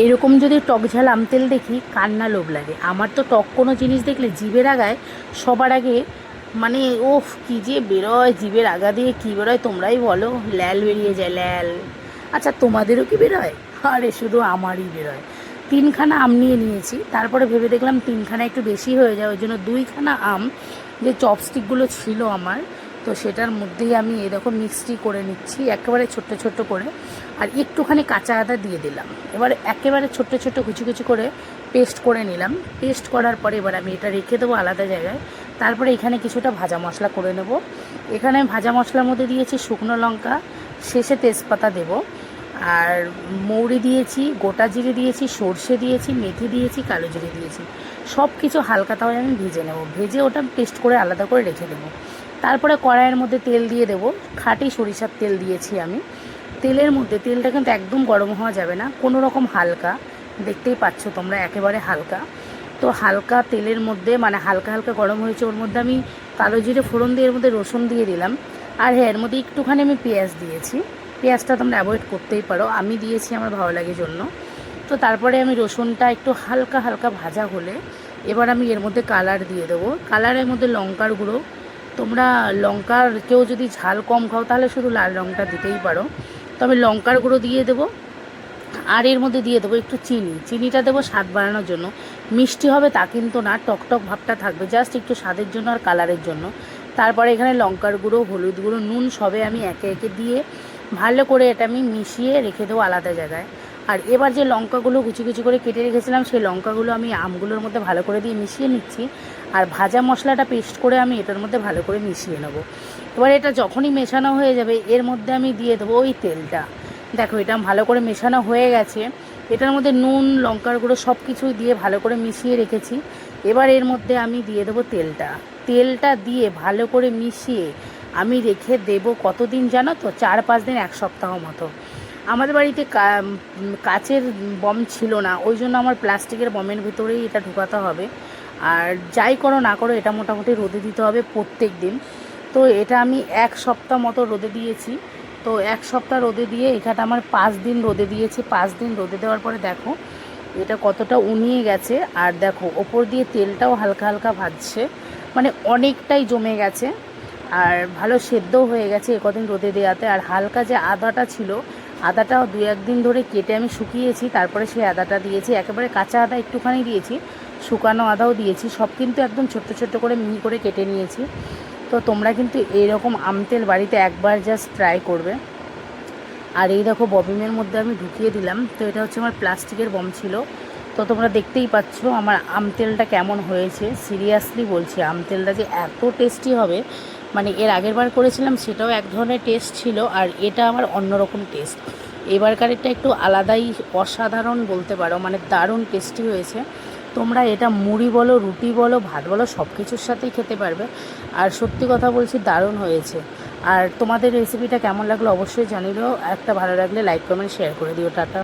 এরকম যদি টক ঝাল আম তেল দেখি কার না লোভ লাগে। আমার তো টক কোনো জিনিস দেখলে জিভের আগায় সবার আগে মানে ওফ কী যে বেরোয় জিভের আগা দিয়ে, কী বেরোয় তোমরাই বলো, ল্যাল বেরিয়ে যায় ল্যাল। আচ্ছা তোমাদেরও কি বেরোয়? আরে শুধু আমারই বেরোয়। তিনখানা আম নিয়ে নিয়েছি, তারপরে ভেবে দেখলাম তিনখানা একটু বেশি হয়ে যায়, ওই জন্য দুইখানা আম যে চপস্টিকগুলো ছিল আমার, তো সেটার মধ্যেই আমি এরকম মিক্সটি করে নিচ্ছি একেবারে ছোট্ট ছোট্ট করে। আর একটুখানি কাঁচা আদা দিয়ে দিলাম, এবার একেবারে ছোট্ট ছোট্ট কুচি কুচি করে পেস্ট করে নিলাম। পেস্ট করার পরে এবার আমি এটা রেখে দেবো আলাদা জায়গায়। তারপরে এখানে কিছুটা ভাজা মশলা করে নেব। এখানে ভাজা মশলার মধ্যে দিয়েছি শুকনো লঙ্কা, শেষে তেজপাতা দেব, আর মৌরি দিয়েছি, গোটা জিরে দিয়েছি, সর্ষে দিয়েছি, মেথি দিয়েছি, কালো জিরে দিয়েছি। সব কিছু হালকা তাওয়ায় আমি ভেজে নেব, ভেজে ওটা পেস্ট করে আলাদা করে রেখে দেবো। তারপরে কড়াইয়ের মধ্যে তেল দিয়ে দেবো, খাঁটি সরিষার তেল দিয়েছি আমি। তেলের মধ্যে তেলটা কিন্তু একদম গরম হওয়া যাবে না, কোনো রকম হালকা, দেখতেই পাচ্ছ তোমরা একেবারে হালকা। তো হালকা তেলের মধ্যে মানে হালকা হালকা গরম হয়েছে, ওর মধ্যে আমি কালো জিরে ফোড়ন দিয়ে এর মধ্যে রসুন দিয়ে দিলাম। আর হ্যাঁ, এর মধ্যে একটুখানি আমি পেঁয়াজ দিয়েছি। পেঁয়াজটা তোমরা অ্যাভয়েড করতেই পারো, আমি দিয়েছি আমার ভালো লাগে জন্য। তো তারপরে আমি রসুনটা একটু হালকা হালকা ভাজা হলে এবার আমি এর মধ্যে কালার দিয়ে দেবো। কালারের মধ্যে লঙ্কার গুঁড়ো, তোমরা লঙ্কার কেউ যদি ঝাল কম খাও তাহলে শুধু লাল রঙটা দিতেই পারো, তো আমি লঙ্কার গুঁড়ো দিয়ে দেবো। আর এর মধ্যে দিয়ে দেবো একটু চিনি, চিনিটা দেবো স্বাদ বাড়ানোর জন্য। মিষ্টি হবে তা কিন্তু না, টকটক ভাবটা থাকবে, জাস্ট একটু স্বাদের জন্য আর কালারের জন্য। তারপরে এখানে লঙ্কার গুঁড়ো, হলুদ গুঁড়ো, নুন সবে আমি একে একে দিয়ে ভালো করে এটা আমি মিশিয়ে রেখে দেবো আলাদা জায়গায়। আর এবার যে লঙ্কাগুলো কুচি কুচি করে কেটে রেখেছিলাম সেই লঙ্কাগুলো আমি আমগুলোর মধ্যে ভালো করে দিয়ে মিশিয়ে নিচ্ছি। আর ভাজা মশলাটা পেস্ট করে আমি এটার মধ্যে ভালো করে মিশিয়ে নেবো। এবার এটা যখনই মেশানো হয়ে যাবে এর মধ্যে আমি দিয়ে দেবো ওই তেলটা। দেখো এটা ভালো করে মেশানো হয়ে গেছে, এটার মধ্যে নুন, লঙ্কার গুঁড়ো সব কিছুই দিয়ে ভালো করে মিশিয়ে রেখেছি। এবার এর মধ্যে আমি দিয়ে দেবো তেলটা। তেলটা দিয়ে ভালো করে মিশিয়ে আমি রেখে দেবো কতদিন জানো তো? 4-5 দিন, 1 সপ্তাহ মতো। আমাদের বাড়িতে কাচের বম ছিল না, ওই জন্য আমার প্লাস্টিকের বমের ভিতরেই এটা ঢোকাতে হবে। আর যাই করো না করো এটা মোটামুটি রোদে দিতে হবে প্রত্যেক দিন। তো এটা আমি 1 সপ্তাহ মতো রোদে দিয়েছি। তো 1 সপ্তাহ রোদে দিয়ে এখানে আমার 5 দিন রোদে দিয়েছি। 5 দিন রোদে দেওয়ার পরে দেখো এটা কতটা উনিয়ে গেছে। আর দেখো ওপর দিয়ে তেলটাও হালকা হালকা ভাজছে, মানে অনেকটাই জমে গেছে আর ভালো সেদ্ধও হয়ে গেছে কদিন রোদে দেওয়াতে। আর হালকা যে আদাটা ছিল, আদাটাও 2-1 দিন ধরে কেটে আমি শুকিয়েছি, তারপরে সেই আদাটা দিয়েছি। একেবারে কাঁচা আদা একটুখানি দিয়েছি, শুকানো আদাও দিয়েছি, সব কিন্তু একদম ছোট্ট ছোট্ট করে মিহি করে কেটে নিয়েছি। তো তোমরা কিন্তু এইরকম আম তেল বাড়িতে একবার জাস্ট ট্রাই করবে। আর এই দেখো ববিনের মধ্যে আমি ঢুকিয়ে দিলাম। তো এটা হচ্ছে আমার প্লাস্টিকের বম ছিল। তো তোমরা দেখতেই পাচ্ছ আমার আম তেলটা কেমন হয়েছে। সিরিয়াসলি বলছি আম তেলটা যে এত টেস্টি হবে, মানে এর আগের বার করেছিলাম সেটাও এক ধরনের টেস্ট ছিল, আর এটা আমার অন্যরকম টেস্ট। এবারকারেরটা একটু আলাদাই, অসাধারণ বলতে পারো, মানে দারুণ টেস্টি হয়েছে। তোমরা এটা মুড়ি বলো, রুটি বলো, ভাত বলো, সব কিছুর সাথেই খেতে পারবে। আর সত্যি কথা বলছি দারুণ হয়েছে। আর তোমাদের রেসিপিটা কেমন লাগলো অবশ্যই জানিও। একটা ভালো লাগলে লাইক কমেন্ট শেয়ার করে দিও। টাটা।